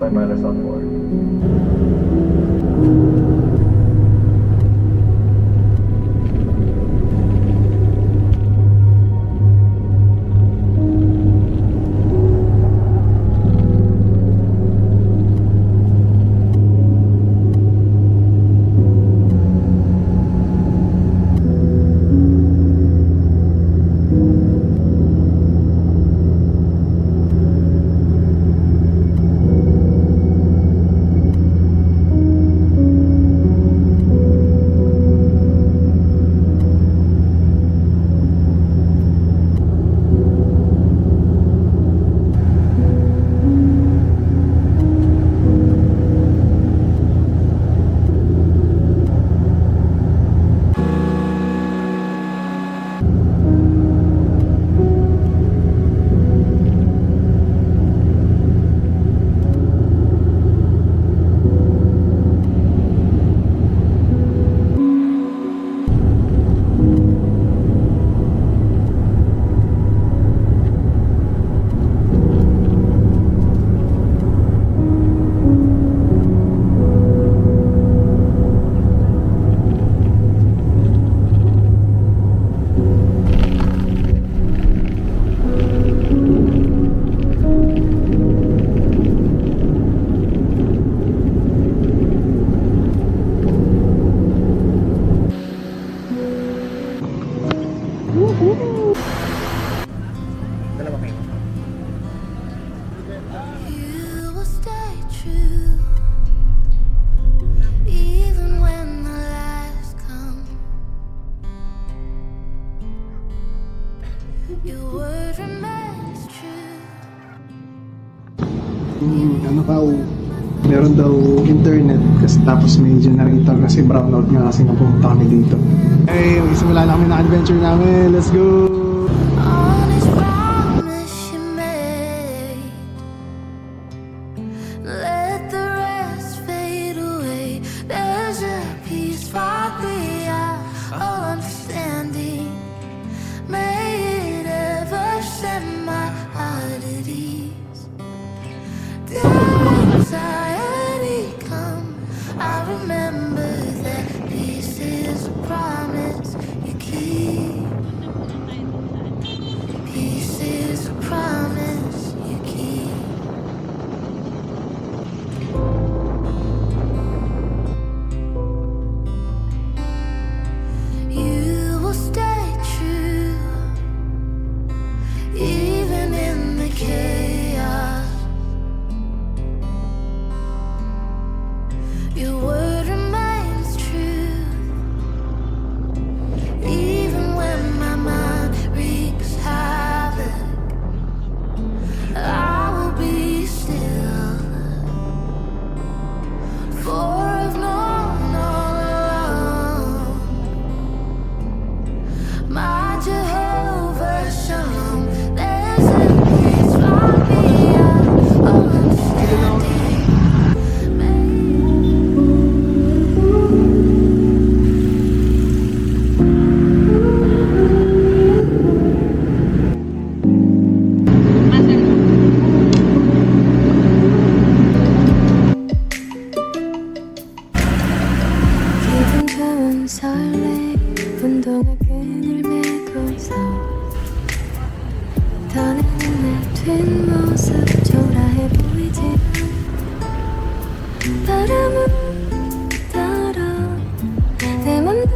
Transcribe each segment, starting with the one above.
5 minus on board. Dalawa kayo. You will stay true, even when the lies come. Your word remains true. Ano pa, meron daw internet kasi tapos may generator kasi brownout nga kasi nung pumunta kami dito. Ay, magsimula na kami ng adventure namin. Let's go! Honest promise you made, let the rest fade away. There's a peace far beyond all understanding. May it ever set my heart at ease. Anxiety come, I remember that peace is a promise you keep. Peace is a promise you keep. You will stay true, even in the chaos. Your word remains true, even when my mind wreaks havoc. I will be still, for I've known all along my Jehovah Shalom. There's a peace far beyond all understanding. 기분 좋은 설레 운동화 끈을 메고서 떠나는 내 뒷모습 초라해 보이지 바람은 따라 내 맘도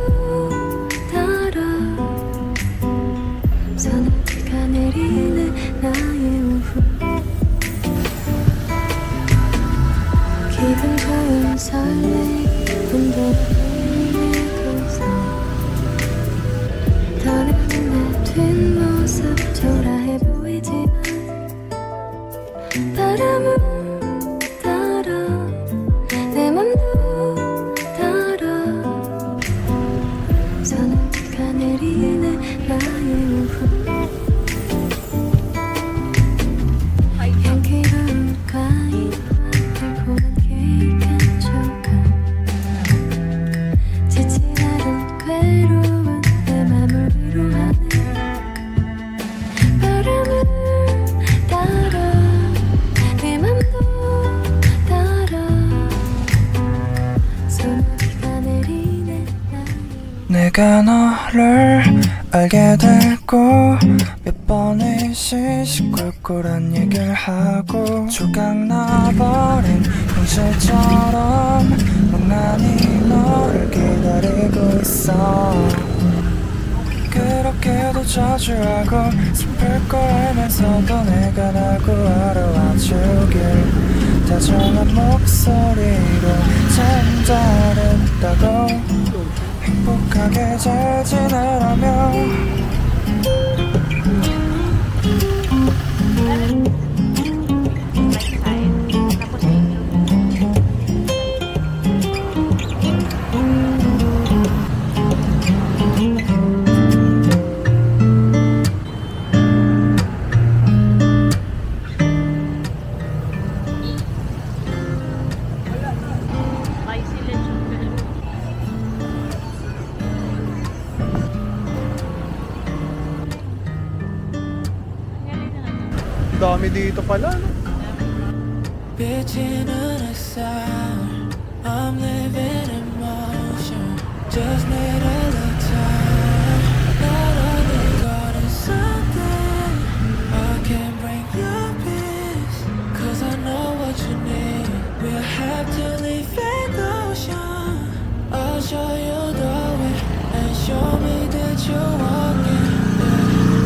따라 서늘지가 내리는 나의 오후 기분 좋은 설레 운동화 끈을 메고서 떠나는 내 뒷모습 초라해 보이지만 바람은 따라 내 맘도 따라 서늘지가 내리는 나의 오후 향기로운 과일과 달콤한 케이크 한 조각 지친 하루 괴로운 내 맘을 위로하는 바람을 따라 내 맘도 내가 너를 알게 되고 몇 번의 시시콜콜한 얘기를 하고 조각나버린 현실처럼 멍하니 너를 기다리고 있어. 그렇게도 자주 하고 슬플 걸 알면서도 내가 날 구하러 와주길 다정한 목소리로 참 잘했다고 행복하게 잘 지내라며. Dami dito pala, no? Bitching in a sound, I'm living in motion. Just need a little time. Not only got is something I can bring you peace. Cause I know what you need. We'll have to leave in ocean. I'll show you the way and show me that you're walking.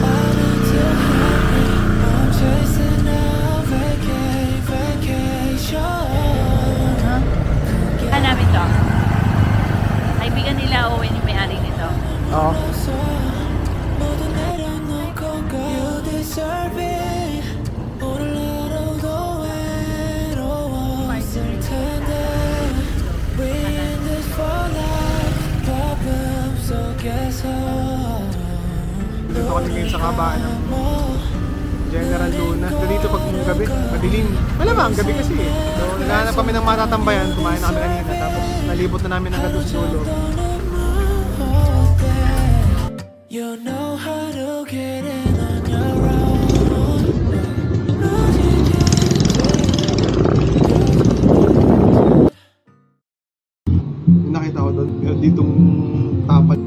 I need to help me. I'm chasing a vacation. Namin to. Kaibigan nila Owen yung may-ari nito. Oo. Dito kami ngayon sa kabaan ng General Luna. Dito pag gabi, madilim. Malamang, gabi kasi eh. So, naghahanap kami ng matatambayan. Kumain na kami kanina. Tapos, nalibot na namin ang gadus dulo. You know how to get in on your own. Yung nakita ko doon, ditong tapat.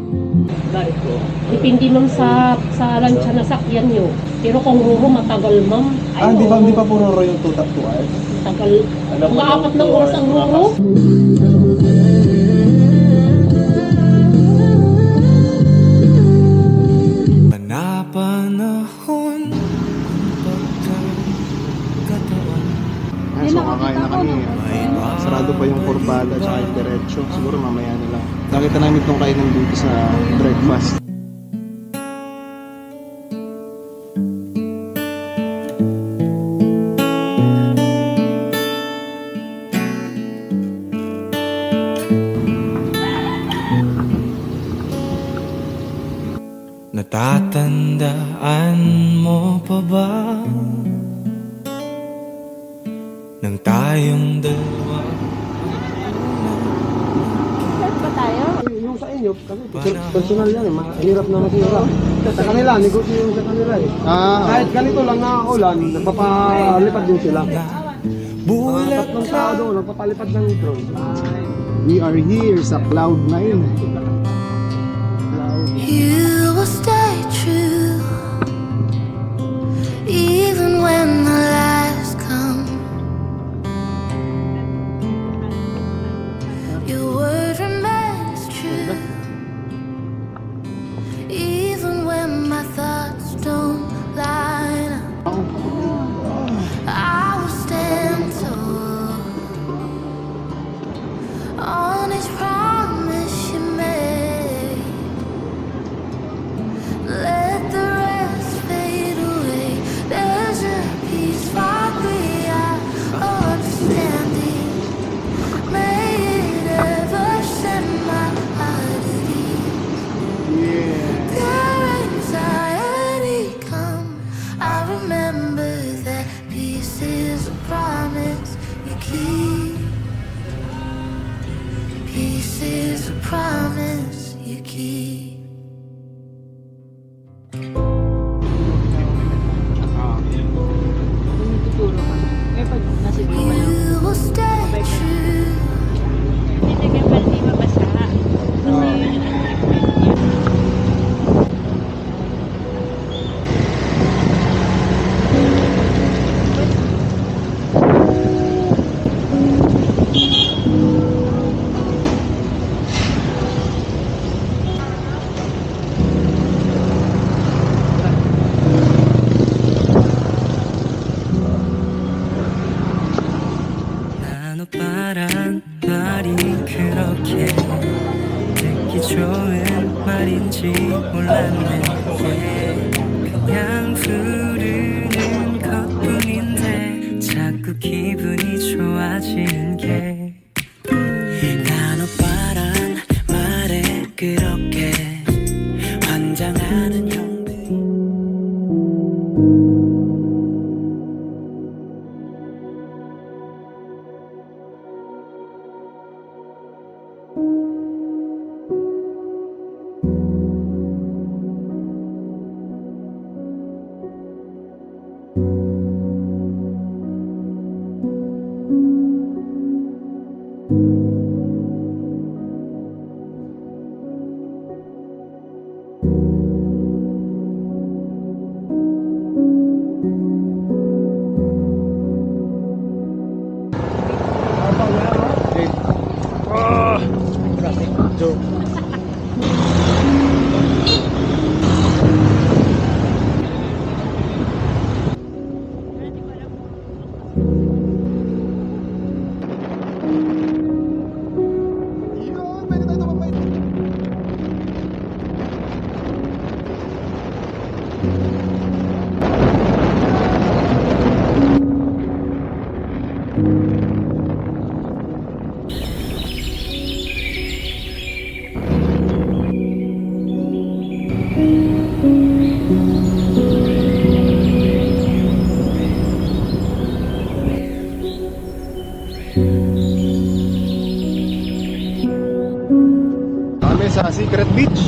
Ganito. Depende ma'am sa lansya na sakyan nyo. Pero kung ruro matagal ma'am. Ay, Di pa puro ro yung 2 hours? Matagal. Mga 4 na oras ang ruro. Panapanahon pagkakataon. Ay, so kakain na kami. Sarado pa yung Corbada at yung Diretso. Siguro mamaya na lang. Nakita namin itong kainan dito sa breakfast. Natatandaan mo pa ba nang tayong dalawa? Yung sa inyo, kasi personal yan eh, mahirap na masira. Sa kanila, negosyo yung sa kanila eh. Kahit ganito lang na ulan, nagpapalipad din sila. Tatlong tao doon, nagpapalipad ng drone. We are here sa Cloud9. You will stay true, even when the lies come. Your word remains true, even when my thoughts don't line up. I will stand tall on each promise you made. Let the rest fade away. There's a peace far beyond understanding. May it ever set my heart at ease. Pure anxiety come. I remember that peace is a promise you keep. Peace is a promise you keep. You will stay true. Hindi ka pala di mabasa. Kasi 말인지 몰랐네 그냥 부르는 것뿐인데 자꾸 기분이 좋아지는 게 단오빠란 말에 그렇게 환장하는 형들 Kami sa Secret Beach.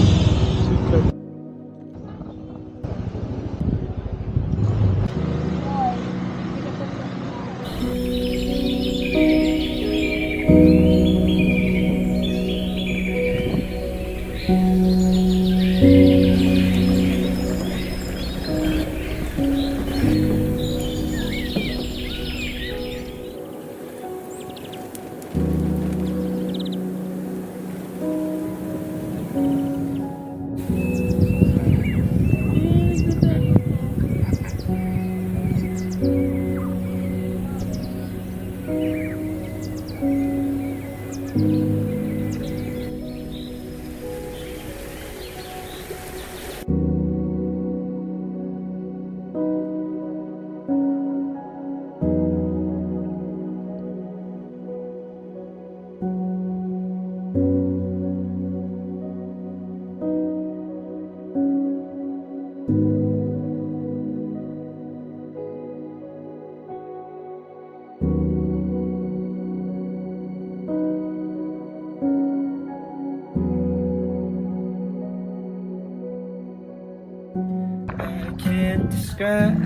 Can't describe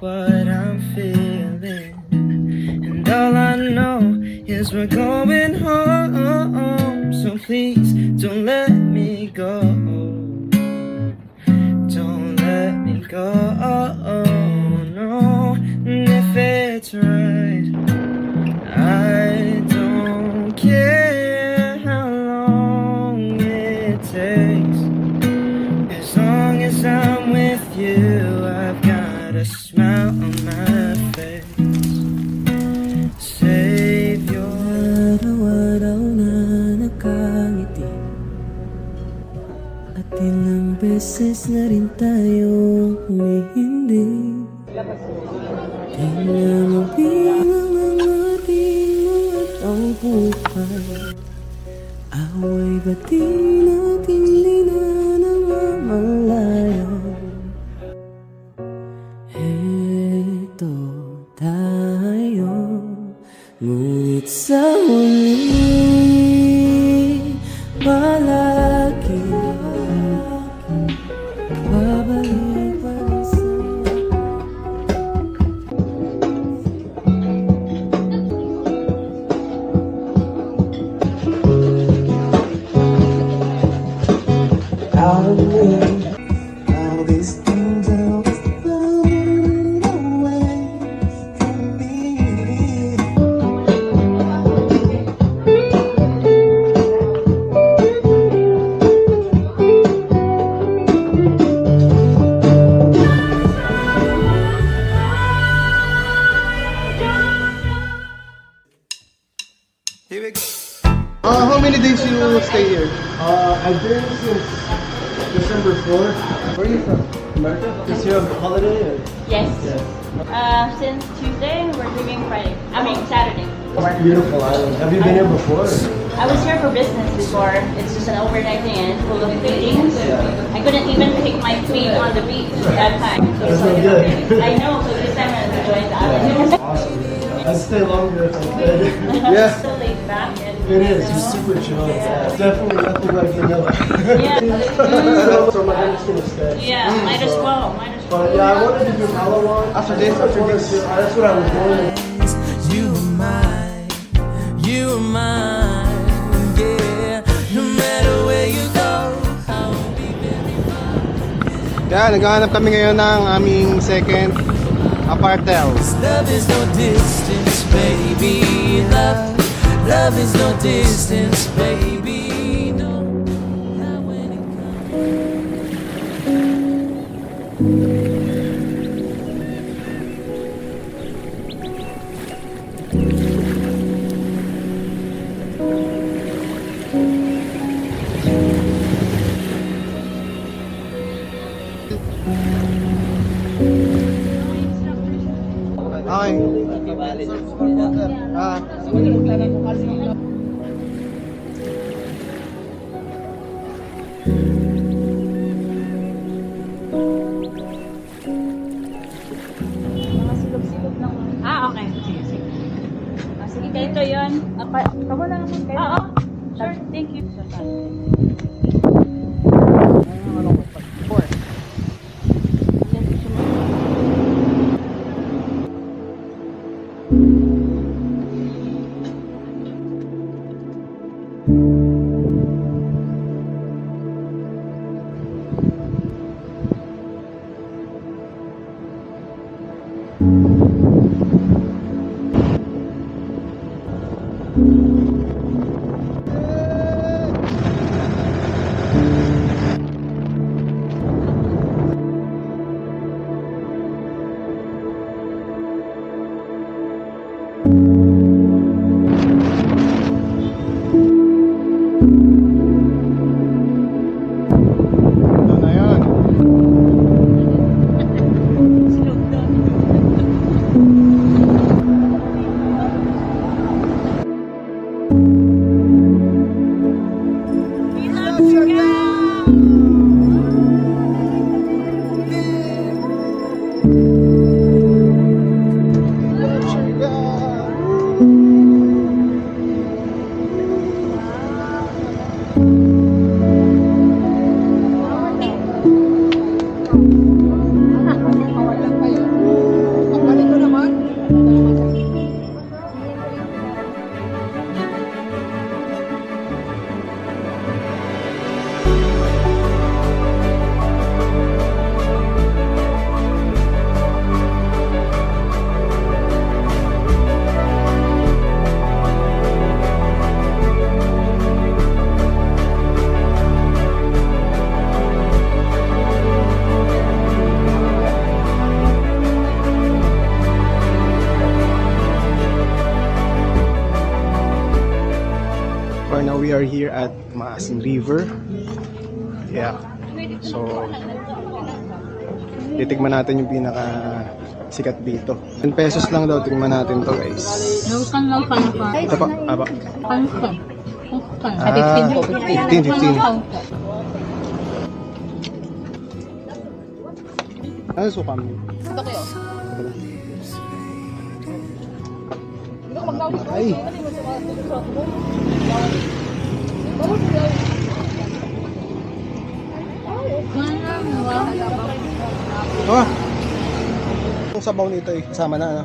what I'm feeling, and all I know is we're going home. So please don't let me go. Don't let me go. No, and if it's right, I don't care how long it takes. As long as I'm with you, I've got a smile on my face. Save your araw-araw na nakangiti, at ilang beses na rin tayong humihindi. Tingnan mo bilang ang ating mga tangpukan, away ba't di natin di na namamalayan? Eto tayo, ngunit sa huli palagi babalik pa rin sa all these things are falling away from me. Here we go. How many days you stay here? I've been since December 4th. Where are you from? America? Is your holiday? Or? Yes. Yes. Since Tuesday, we're leaving Friday. I mean, Saturday. Beautiful island. Have you been here before? I was here for business before. It's just an overnight thing full of things. I couldn't even pick my feet on the beach that time. That's so good. I know, so this time I'm enjoying the island. Awesome. I'd stay longer if I could. Yeah. So laid back and It is. It's super chill. Yeah. Definitely nothing like vanilla. Yeah. So my friend's gonna stay. Yeah, might as well. Might as well. But yeah, I wanted to do Palawan. After this. That's what I was doing. You are mine, you are mine, yeah. No matter where you go, I'll be very fine. Yan, naghahanap kami ngayon ng aming second apartel. Love is no distance, baby. Love is no distance, baby. No, not when it Okay. Ah. Okay. Sige, sige. Sige, ito yun. Kamu na naman kayo. Oo. Sure, thank you. Ito na yun. For now, we are here at Maasin River. Yeah. So, titigman natin yung pinaka sikat dito. 10 pesos lang daw, tingnan natin to guys. Ito pa, apa? Ah, 15. Ano sukam? Ay! Oh! Yung sabaw nito eh, kasama na ano.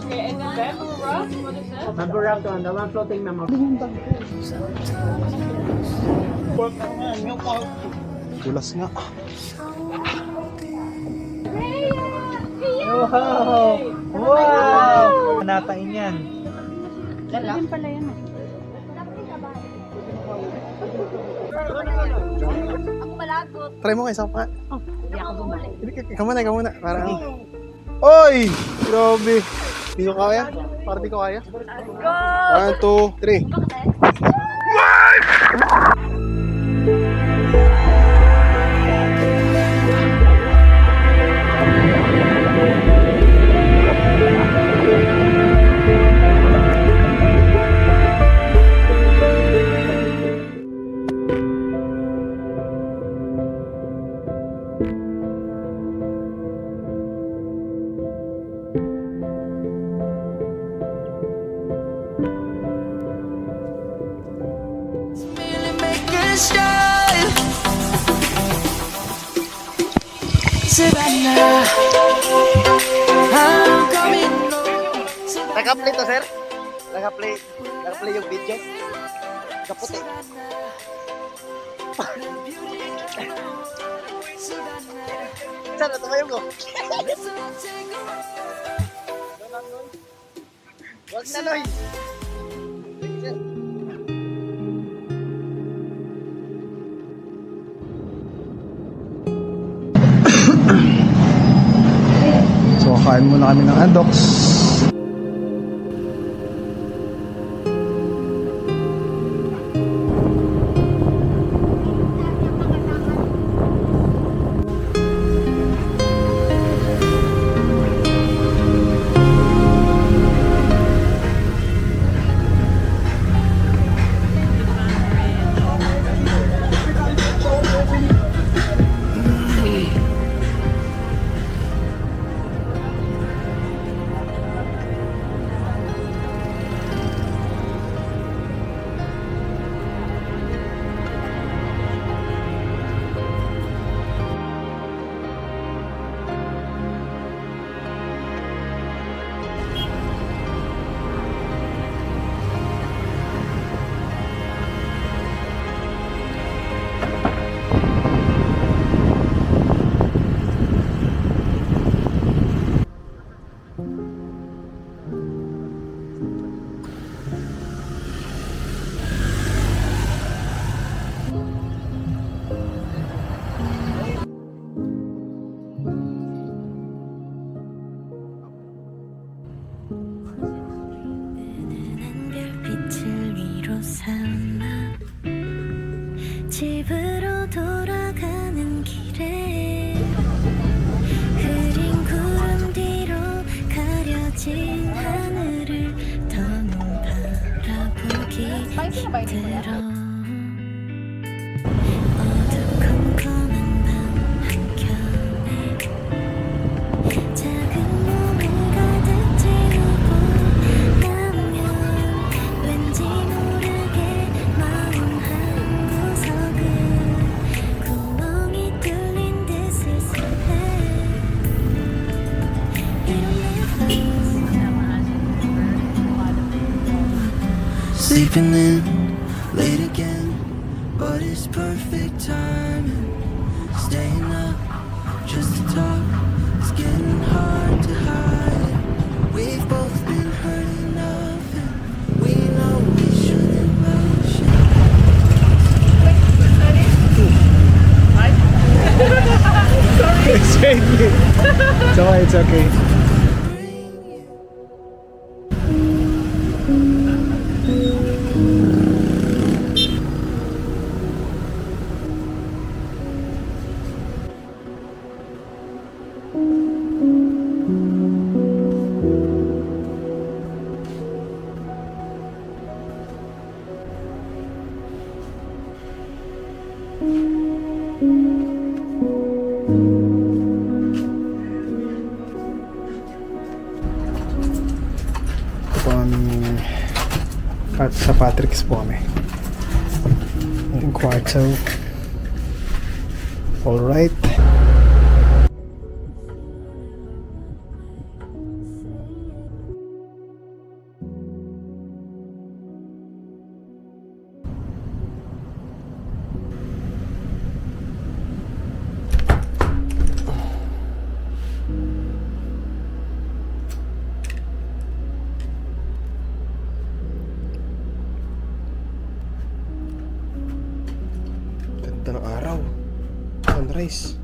Okay, and then bamboo rock, what is that? Bamboo wrap to the one floating memo. Tulas nga. Wow! Natain yan. Lalim pala yan. Ako malagot. Try mo kayo sa pa. Hindi ako bumalik. Ikaw muna. Parang... Oy! Grabe. Di ko kaya? Parang di ko kaya. Go! 1, 2, 3. Really make it style. Savannah, I'm coming home. Naka-play to, sir? Naka-play yung video? Kaputi. Sana tumayo ko. Wag na, Noy. So, kain muna kami ng andox. 별빛을 위로 삼아 집으로 돌아가는 길에 흐린 구름 뒤로 가려진 하늘을 더는 바라보기 힘들어 어두컴컴한 방 한켠에 작은 몸을 가득 채우고 나면 왠지 모르게 마음 한구석은 구멍이 뚫린 듯 쓸쓸해 Sleeping in late again, but it's perfect timing. Staying up just to talk, it's getting hard to hide it. We've both been hurt enough, and we know we shouldn't rush it. It's okay. Sa Patrick's po kami. Yung kwarto. Alright. Nice.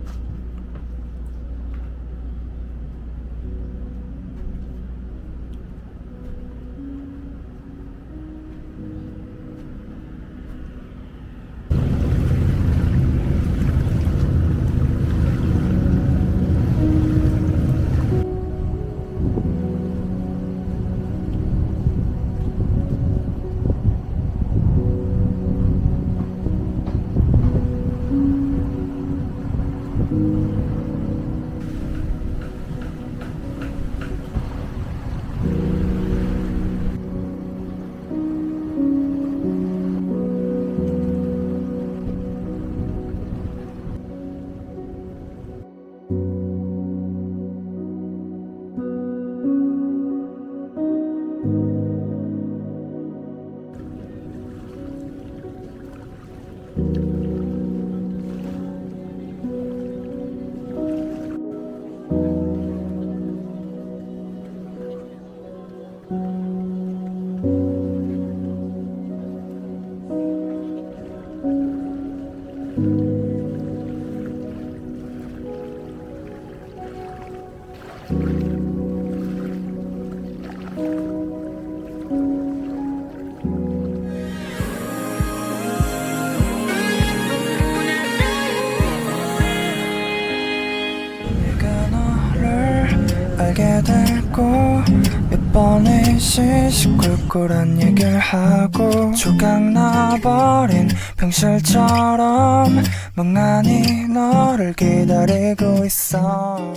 알게 되고 몇 번의 시시콜콜한 얘기를 하고 조각나버린 병실처럼 멍하니 너를 기다리고 있어.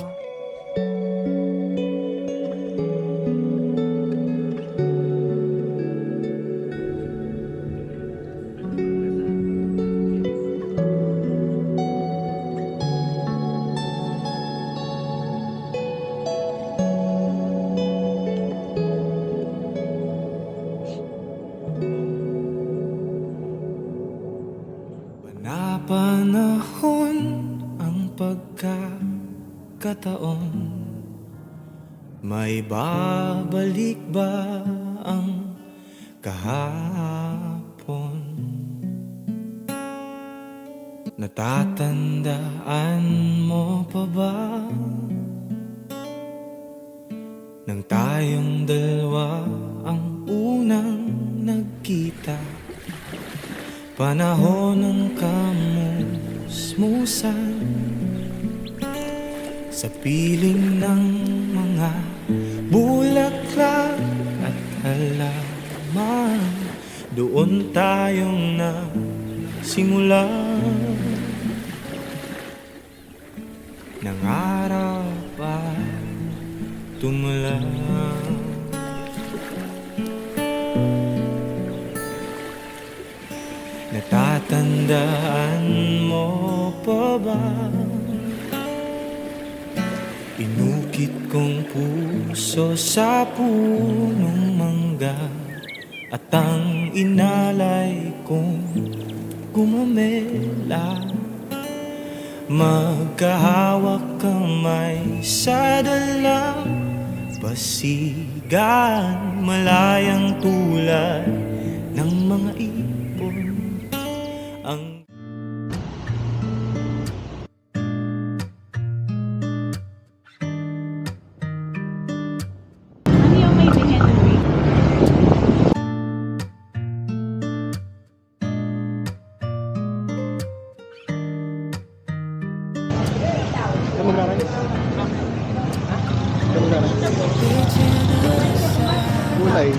Panahon ang pagkakataon, may babalik ba ang kahapon? Natatandaan mo pa ba nang tayong dalawa ang unang nagkita? Panahon ng kamusmusan sa piling ng mga bulaklak at halaman. Doon tayong nagsimula, nangarap at tumula. Natatandaan mo pa ba? Inukit kong puso sa punong mangga, at ang inalay kong gumamela. Magkahawak kamay sa dalampasigan, malayang tulad ng mga ibon. Ang Ano yung may Henry? Kulay.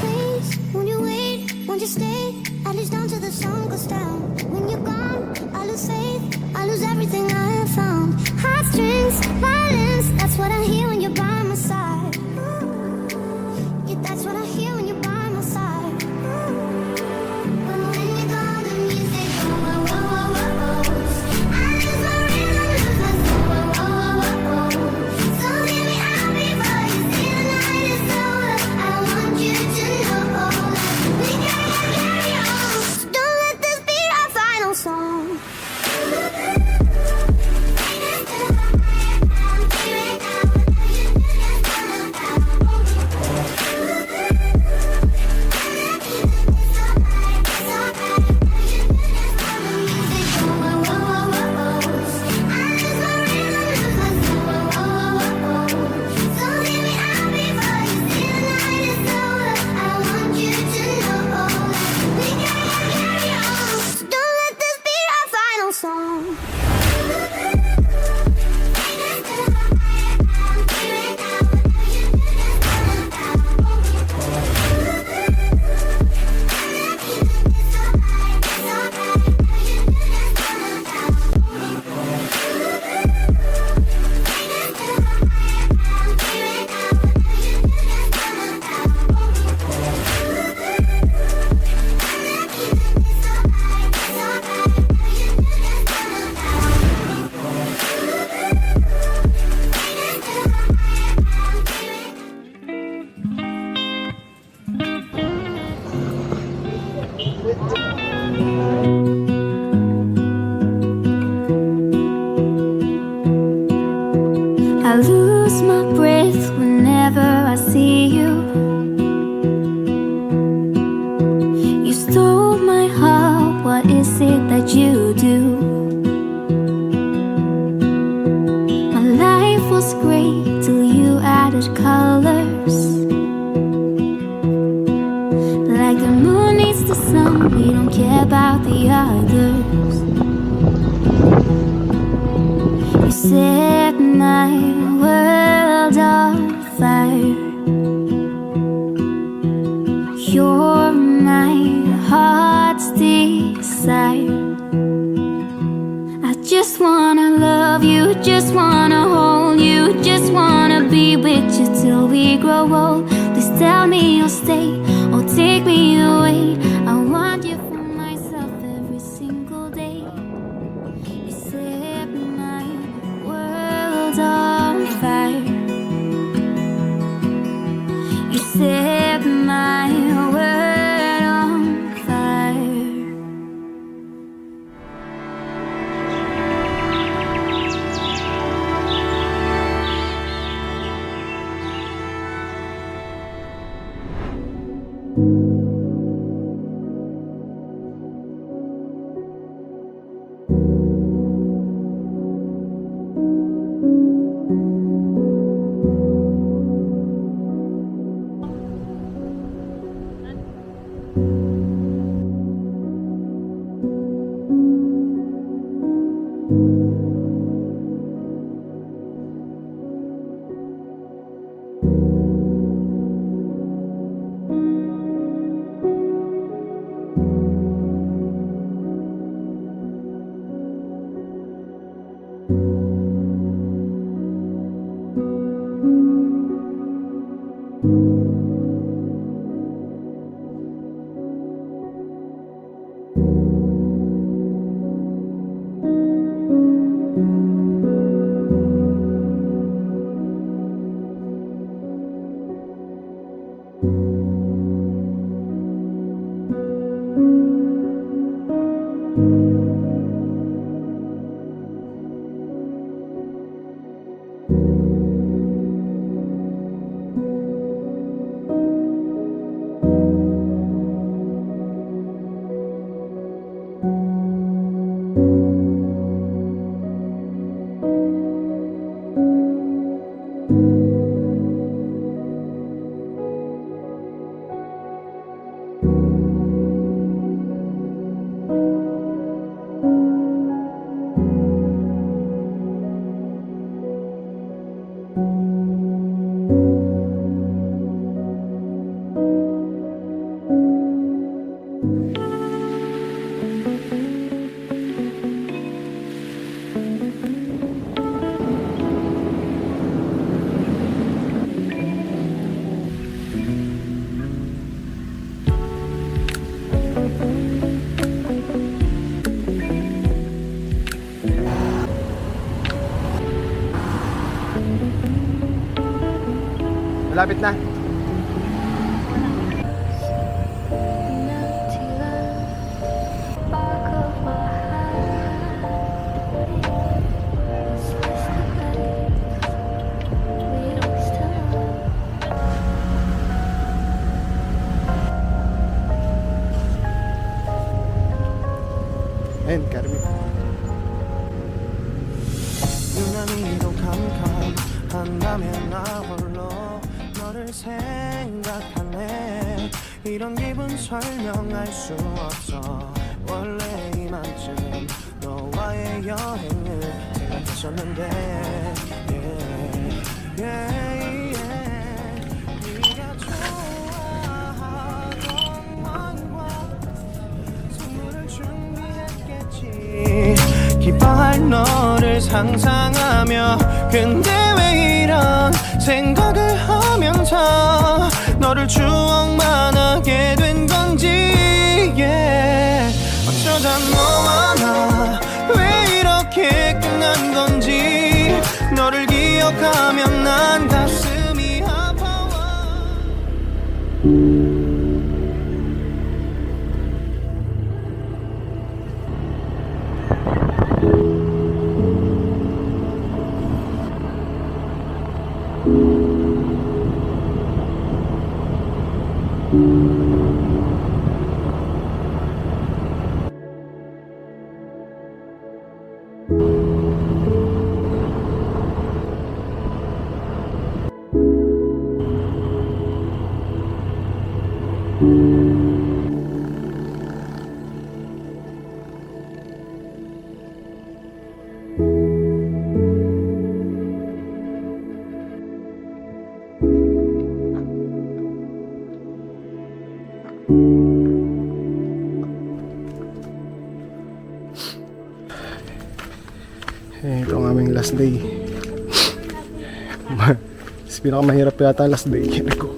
Please, won't you wait? Won't you stay? At least down till the sun goes down. When you're gone, I lose faith. I lose everything I have found. Heartstrings, violence, you do. My life was great till you added colors. Like the moon needs the sun, we don't care about the others. You set my world on fire. You're my heart's desire. I just wanna love you, just wanna hold you, just wanna be with you till we grow old. Please tell me you'll stay or take me away. I want you for myself every single day. You set my world on fire. You set my world on fire. Malapit na. Ayun, Carmen. 유난히도 캄캄한다면 나 홀로 너를 생각하네. 이런 기분 설명할 수 없어. 원래 이만큼 너와의 여행을 생각했었는데 네가 좋아하던 왕과 선물을 준비했겠지. 기뻐할 너를 상상하며 근데 왜 이런 생각을 하면서 너를 추억만 하게 된 건지 어쩌다 너와 나 왜 이렇게 끝난 건지 너를 기억하면 난 가슴이 아파와. Ito ang aming last day. Pinakamahirap yata last day ko.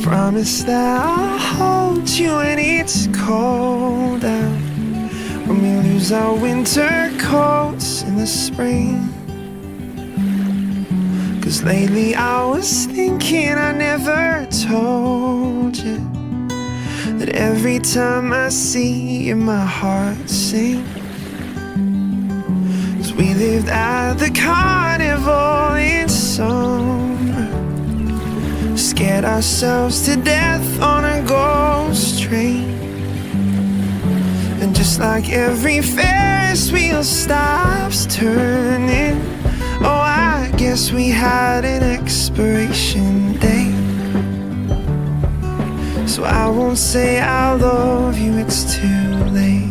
Promise that I'll hold you when it's cold out, when we lose our winter coats in the spring. 'Cause lately I was thinking I never told you that every time I see you my heart sings. 'Cause we lived at the carnival in summer, scared ourselves to death on a ghost train. And just like every Ferris wheel stops turning, oh, I guess we had an expiration date. So I won't say I love you, it's too late.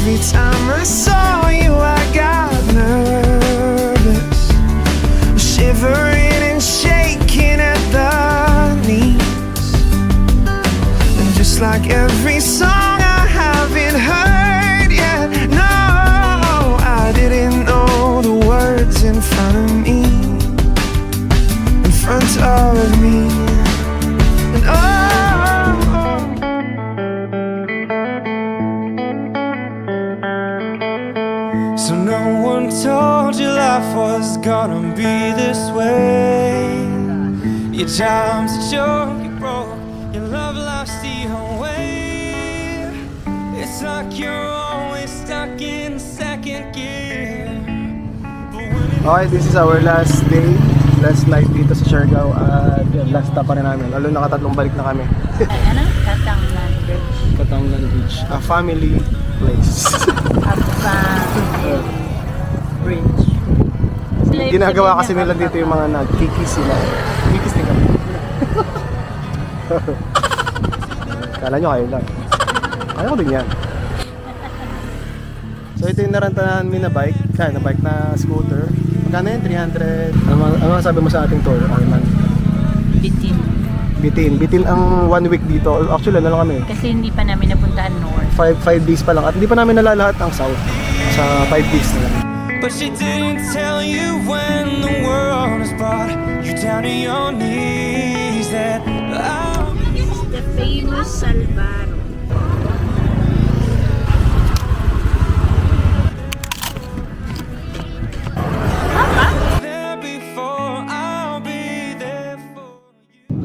Every time I saw you, I got nervous, shivering and shaking at the knees. And just like every song I haven't heard yet, no, I didn't know the words in front of me, in front of me. And oh, so no one told you life was gonna be this way. Your job's a joke, you broke, your love life's the whole way. It's like you're always stuck in second gear. Okay, this is our last day, last night dito sa Siargao. At yun, last stop pa rin namin. Lalo nakatatlong balik na kami. Ano? Catangnan Bridge. Catangnan Beach, a family place. Bridge. Ginagawa kasi nila dito yung mga nagkikis sila. Kikis din kami. Kala nyo kayo lang. Kaya ko din yan. So ito yung narantahan namin na bike. Kaya na bike na scooter. Magkano yun? 300. Ano sabi mo sa ating tour, Arman? Bitin ang 1 week dito. Actually ano lang kami. Kasi hindi pa namin napuntahan north. 5 days pa lang. At hindi pa namin nalalahat ang south. Sa 5 days na lang. But she didn't tell you when the world has brought you down to your knees that The famous Salvaro. there before, I'll be there for you.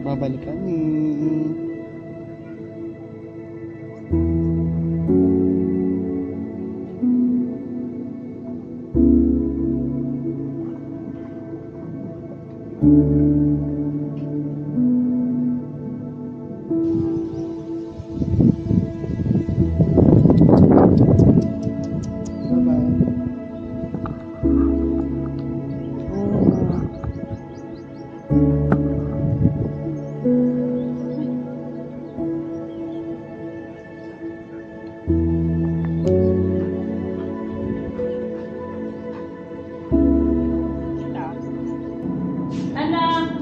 Babalik kami. Anak,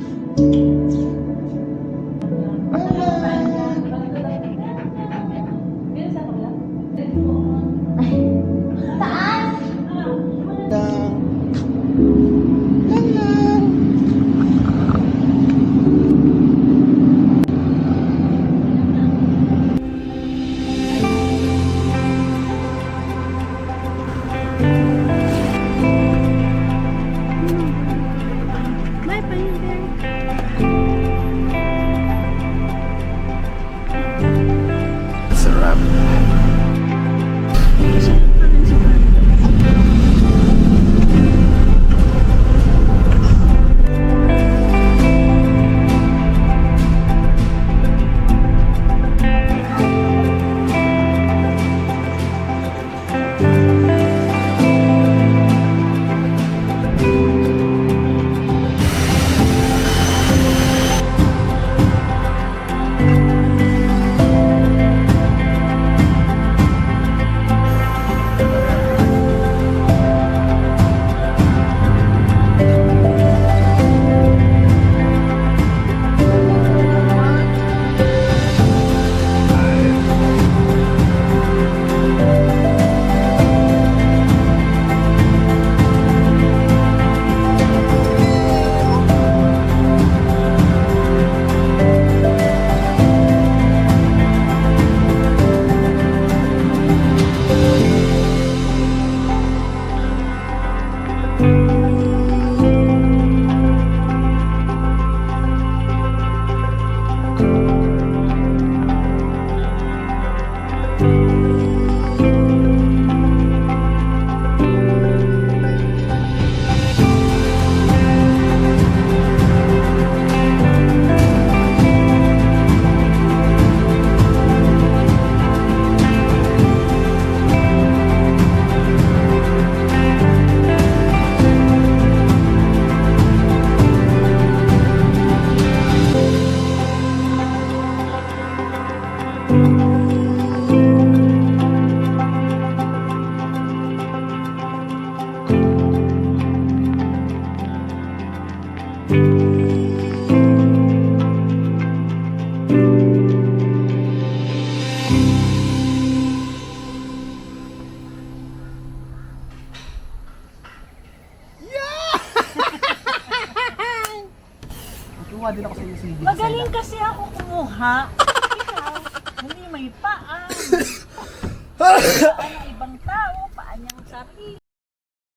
kukuha din ako sa iyo CD. Magaling kasi ako kumuha. Ikaw, hindi may paa. Paa na